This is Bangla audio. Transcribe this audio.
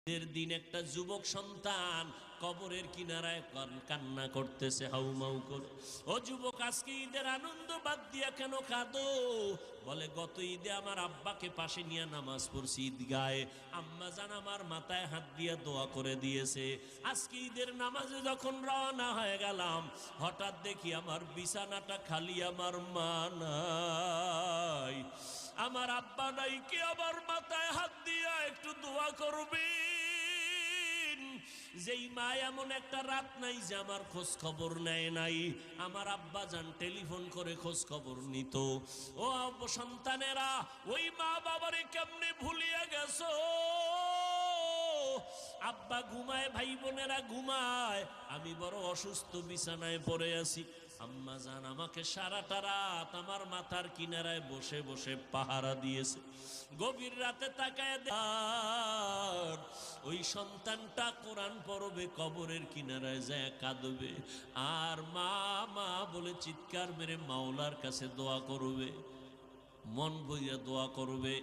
দিন একটা যুবক সন্তান কবরের কিনারায় কান্না করতেছে হাউমাউ করে। ও যুবক, আজকে ঈদের আনন্দ বাদ দিয়া কেন কাঁদো? বলে, গত ঈদে আমার আব্বাকে পাশে নিয়ে নামাজ পড়ছি ঈদগাহে, আম্মা জান আমার মাথায় হাত দিয়ে দোয়া করে দিয়েছে। আজকে ঈদের নামাজে যখন রওনা হয়ে গেলাম, হঠাৎ দেখি আমার বিছানাটা খালি, আমার মা নাই, আমার আব্বা নাই। কে আমার মাথায় হাত দিয়া একটু দোয়া করবে? যেই মা এমন একটা রাত নাই যে আমার খোঁজ খবর নেয় নাই। আমার আব্বা যান টেলিফোন করে খোঁজ খবর নিত। ও সন্তানেরা, ওই মা বাবারে কেমনে ভুলিয়া গেছো? আব্বা ঘুমায়, ভাই বোনেরা ঘুমায়, আমি বড় অসুস্থ বিছানায় পড়ে আছি। আম্মা জান আমাকে সারাটা রাত আমার মাথার কিনারায় বসে বসে পাহারা দিয়েছে। গভীর রাতে তাকায় ওই সন্তানটা কোরআন পড়বে, কবরের কিনারায় যায় কাঁদবে, আর মা মা বলে চিৎকার মেরে মাওলার কাছে দোয়া করবে, মন বইয়া দোয়া করবে।